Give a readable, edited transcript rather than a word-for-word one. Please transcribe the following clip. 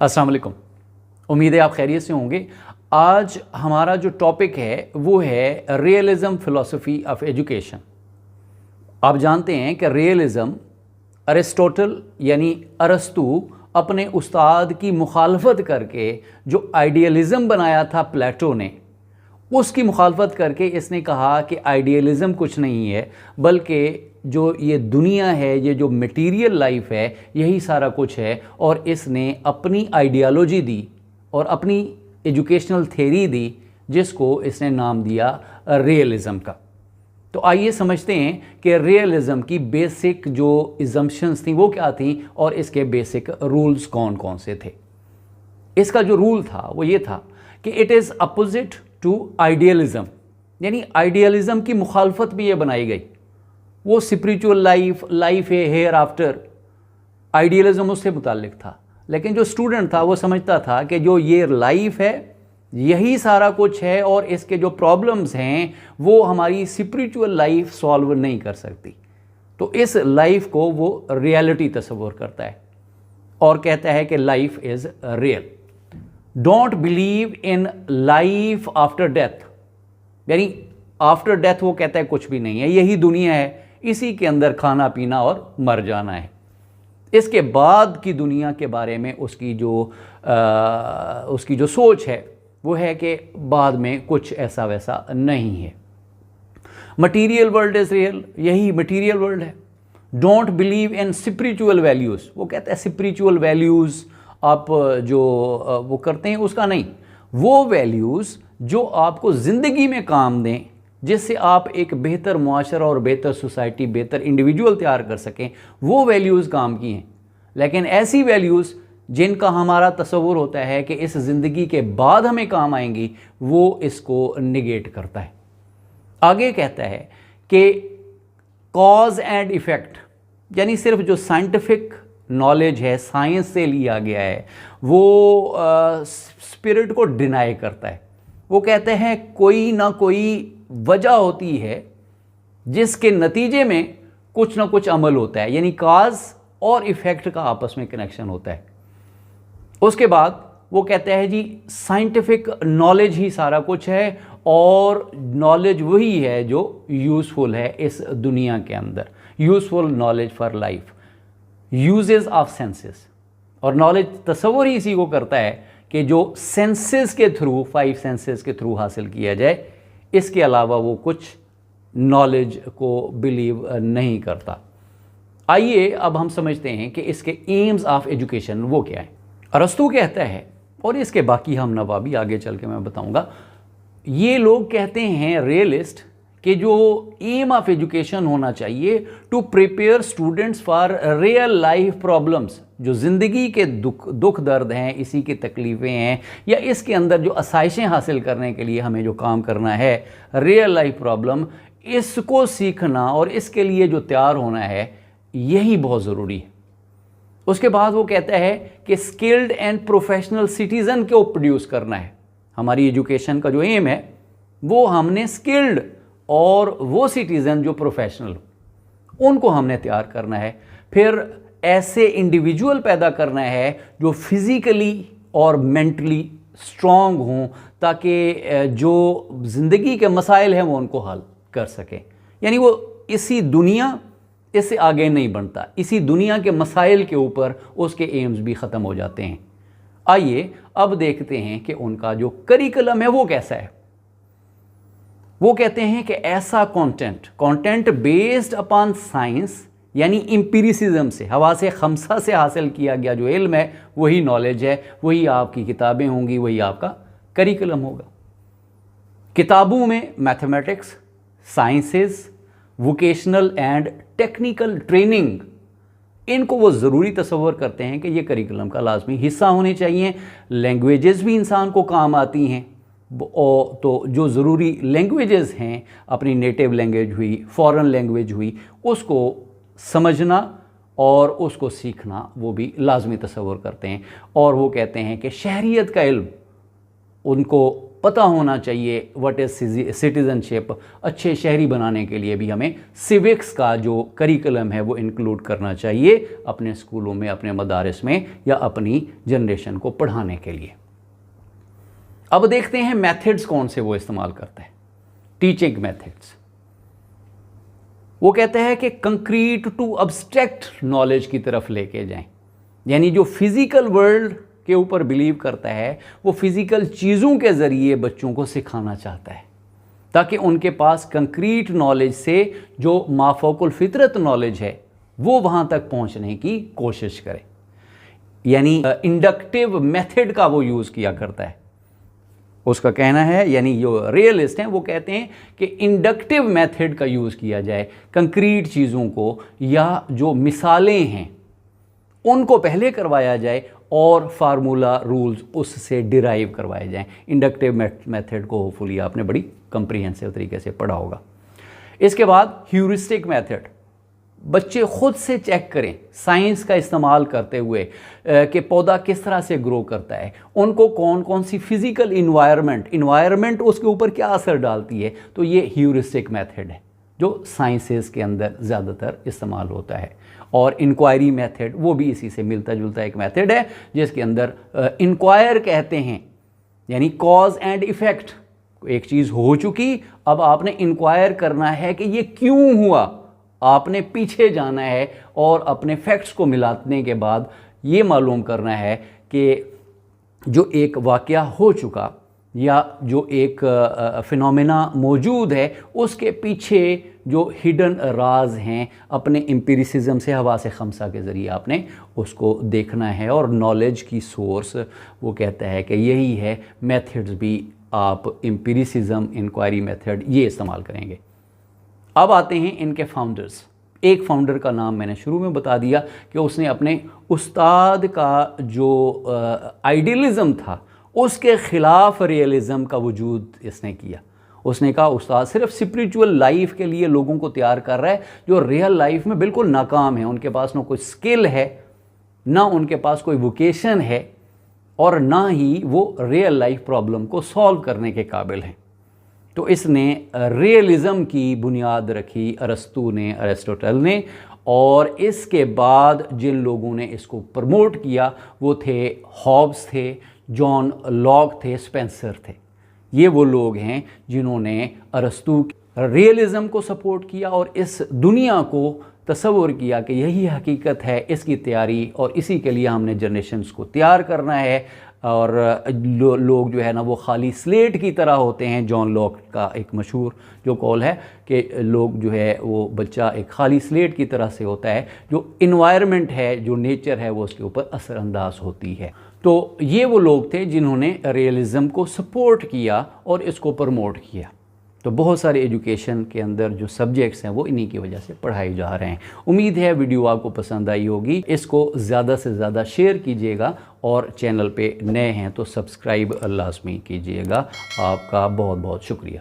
अस्सलाम वालेकुम। उम्मीद है आप खैरियत से होंगे। आज हमारा जो टॉपिक है वो है रियलिज़म फ़िलॉसफ़ी ऑफ एजुकेशन। आप जानते हैं कि रियलिज़म अरिस्टोटल यानी अरस्तू अपने उस्ताद की मुखालफत करके जो आइडियलिज़म बनाया था प्लेटो ने, उसकी मुखालफत करके इसने कहा कि आइडियलिज़म कुछ नहीं है बल्कि जो ये दुनिया है, ये जो मटेरियल लाइफ है, यही सारा कुछ है। और इसने अपनी आइडियोलॉजी दी और अपनी एजुकेशनल थ्योरी दी जिसको इसने नाम दिया रियलिज़म का। तो आइए समझते हैं कि रियलिज़म की बेसिक जो इजम्पशंस थी वो क्या थी और इसके बेसिक रूल्स कौन कौन से थे। इसका जो रूल था वो ये था कि it is opposite to idealism, यानी आइडियलिज़म की मुखालफत भी ये बनाई गई। वो स्पिरिचुअल लाइफ है हेयर आफ्टर, आइडियलिज़म उससे मुताल्लिक था। लेकिन जो स्टूडेंट था वो समझता था कि जो ये लाइफ है यही सारा कुछ है और इसके जो प्रॉब्लम्स हैं वो हमारी स्पिरिचुअल लाइफ सॉल्व नहीं कर सकती। तो इस लाइफ को वो रियलिटी तस्वुर करता है और कहता है कि life is real. Don't believe in life after death, यानी आफ्टर डेथ वो कहता है कुछ भी नहीं है, यही दुनिया है, इसी के अंदर खाना पीना और मर जाना है। इसके बाद की दुनिया के बारे में उसकी जो सोच है वो है कि बाद में कुछ ऐसा वैसा नहीं है। मटीरियल वर्ल्ड इज़ रियल, यही मटीरियल वर्ल्ड है। Don't believe in spiritual values, वो कहता है स्पिरिचुअल वैल्यूज़ आप जो वो करते हैं उसका नहीं, वो वैल्यूज़ जो आपको ज़िंदगी में काम दें, जिससे आप एक बेहतर मुआशरा और बेहतर सोसाइटी, बेहतर इंडिविजुअल तैयार कर सकें, वो वैल्यूज़ काम की हैं। लेकिन ऐसी वैल्यूज़ जिनका हमारा तसव्वुर होता है कि इस ज़िंदगी के बाद हमें काम आएंगी, वो इसको निगेट करता है। आगे कहता है कि कॉज एंड इफ़ेक्ट, यानी सिर्फ जो साइंटिफिक नॉलेज है, साइंस से लिया गया है, वो स्पिरिट को डिनाई करता है। वो कहते हैं कोई ना कोई वजह होती है जिसके नतीजे में कुछ ना कुछ अमल होता है, यानी काज और इफ़ेक्ट का आपस में कनेक्शन होता है। उसके बाद वो कहता है जी साइंटिफिक नॉलेज ही सारा कुछ है और नॉलेज वही है जो यूज़फुल है इस दुनिया के अंदर, useful knowledge for life, uses of senses. और नॉलेज तस्वुर ही इसी को करता है कि जो सेंसेस के थ्रू, 5 सेंसेस के थ्रू हासिल किया जाए, इसके अलावा वो कुछ नॉलेज को बिलीव नहीं करता। आइए अब हम समझते हैं कि इसके एम्स ऑफ एजुकेशन वो क्या है। अरस्तू कहता है, और इसके बाकी हम नवाबी आगे चल के मैं बताऊंगा, ये लोग कहते हैं रियलिस्ट कि जो एम ऑफ एजुकेशन होना चाहिए to prepare students for real life problems, जो ज़िंदगी के दुख दर्द हैं, इसी की तकलीफ़ें हैं, या इसके अंदर जो आसाइशें हासिल करने के लिए हमें जो काम करना है, रियल लाइफ प्रॉब्लम, इसको सीखना और इसके लिए जो तैयार होना है, यही बहुत ज़रूरी है। उसके बाद वो कहता है कि स्किल्ड एंड प्रोफेशनल सिटीज़न को प्रोड्यूस करना है। हमारी एजुकेशन का जो एम है वो हमने स्किल्ड और वो सिटीज़न जो प्रोफेशनल, उनको हमने तैयार करना है। फिर ऐसे इंडिविजुअल पैदा करना है जो फिज़िकली और मेंटली स्ट्रॉन्ग हों, ताकि जो ज़िंदगी के मसाइल हैं वो उनको हल कर सकें। यानी वो इसी दुनिया, इससे आगे नहीं बढ़ता, इसी दुनिया के मसाइल के ऊपर उसके एम्स भी ख़त्म हो जाते हैं। आइए अब देखते हैं कि उनका जो करिकुलम है वो कैसा है। वो कहते हैं कि ऐसा कंटेंट बेस्ड अपॉन साइंस, यानी एम्पिरिसिज्म से, हवासे खमसा से हासिल किया गया जो इल्म है वही नॉलेज है, वही आपकी किताबें होंगी, वही आपका करिकुलम होगा। किताबों में mathematics, sciences, vocational and technical training, इनको वो ज़रूरी तस्वर करते हैं कि ये करिकुलम का लाजमी हिस्सा होने चाहिए। लैंग्वेजेस भी इंसान को काम आती हैं, तो जो ज़रूरी लैंग्वेजेस हैं, अपनी नेटिव लैंग्वेज हुई, फॉरेन लैंग्वेज हुई, उसको समझना और उसको सीखना वो भी लाजमी तस्वर करते हैं। और वो कहते हैं कि शहरियत का इल्म उनको पता होना चाहिए व्हाट इज़ सिटीज़नशिप। अच्छे शहरी बनाने के लिए भी हमें सिविक्स का जो करिकुलम है वो इंक्लूड करना चाहिए अपने स्कूलों में, अपने मदारिस में, या अपनी जनरेशन को पढ़ाने के लिए। अब देखते हैं मेथड्स कौन से वो इस्तेमाल करता है, टीचिंग मेथड्स। वो कहते हैं कि कंक्रीट टू अब्स्ट्रैक्ट नॉलेज की तरफ लेके जाएं, यानी जो फिजिकल वर्ल्ड के ऊपर बिलीव करता है वो फिजिकल चीज़ों के ज़रिए बच्चों को सिखाना चाहता है, ताकि उनके पास कंक्रीट नॉलेज से जो माफ़ौकुल फितरत नॉलेज है वो वहाँ तक पहुँचने की कोशिश करे। यानी इंडक्टिव मेथड का वो यूज़ किया करता है। उसका कहना है, यानी जो रियलिस्ट हैं वो कहते हैं कि इंडक्टिव मेथड का यूज़ किया जाए, कंक्रीट चीज़ों को या जो मिसालें हैं उनको पहले करवाया जाए और फार्मूला रूल्स उससे डिराइव करवाए जाएं। इंडक्टिव मेथड को होपफुली आपने बड़ी कंप्रीहेंसिव तरीके से पढ़ा होगा। इसके बाद ह्यूरिस्टिक मेथड, बच्चे खुद से चेक करें साइंस का इस्तेमाल करते हुए कि पौधा किस तरह से ग्रो करता है, उनको कौन कौन सी फिज़िकल इन्वायरमेंट उसके ऊपर क्या असर डालती है। तो ये ह्यूरिस्टिक मेथड है जो साइंसेस के अंदर ज़्यादातर इस्तेमाल होता है। और इंक्वायरी मेथड वो भी इसी से मिलता जुलता एक मेथड है, जिसके अंदर इंक्वायर कहते हैं, यानी कॉज एंड इफ़ेक्ट। एक चीज़ हो चुकी, अब आपने इंक्वायर करना है कि ये क्यों हुआ, आपने पीछे जाना है और अपने फैक्ट्स को मिलाने के बाद ये मालूम करना है कि जो एक वाक़या हो चुका या जो एक फिनोमेना मौजूद है उसके पीछे जो हिडन राज हैं, अपने एम्पिरिसिज्म से, हवा से खमसा के ज़रिए आपने उसको देखना है। और नॉलेज की सोर्स वो कहता है कि यही है। मेथड्स भी आप एम्पिरिसिज्म, इंक्वायरी मेथड ये इस्तेमाल करेंगे। अब आते हैं इनके फाउंडर्स। एक फाउंडर का नाम मैंने शुरू में बता दिया कि उसने अपने उस्ताद का जो आइडियलिज़म था उसके ख़िलाफ़ रियलिज़म का वजूद इसने किया। उसने कहा उस्ताद सिर्फ स्पिरिचुअल लाइफ के लिए लोगों को तैयार कर रहा है जो रियल लाइफ में बिल्कुल नाकाम है, उनके पास ना कोई स्किल है, ना उनके पास कोई वोकेशन है, और ना ही वो रियल लाइफ प्रॉब्लम को सॉल्व करने के काबिल हैं। तो इसने रियलिज़म की बुनियाद रखी अरस्तू ने, अरिस्टोटल ने, और इसके बाद जिन लोगों ने इसको प्रमोट किया वो थे हॉब्स थे, जॉन लॉक थे, स्पेंसर थे। ये वो लोग हैं जिन्होंने अरस्तू रियलिज़म को सपोर्ट किया और इस दुनिया को तसव्वुर किया कि यही हकीकत है, इसकी तैयारी, और इसी के लिए हमने जनरेशन्स को तैयार करना है। और लोग जो है ना वो खाली स्लेट की तरह होते हैं। जॉन लॉक का एक मशहूर जो कॉल है कि लोग जो है वो बच्चा एक खाली स्लेट की तरह से होता है, जो इन्वायरमेंट है, जो नेचर है, वो उसके ऊपर असरअंदाज होती है। तो ये वो लोग थे जिन्होंने रियलिज़म को सपोर्ट किया और इसको प्रमोट किया। तो बहुत सारे एजुकेशन के अंदर जो सब्जेक्ट्स हैं वो इन्हीं की वजह से पढ़ाए जा रहे हैं। उम्मीद है वीडियो आपको पसंद आई होगी। इसको ज़्यादा से ज़्यादा शेयर कीजिएगा और चैनल पे नए हैं तो सब्सक्राइब लाज़मी कीजिएगा। आपका बहुत बहुत शुक्रिया।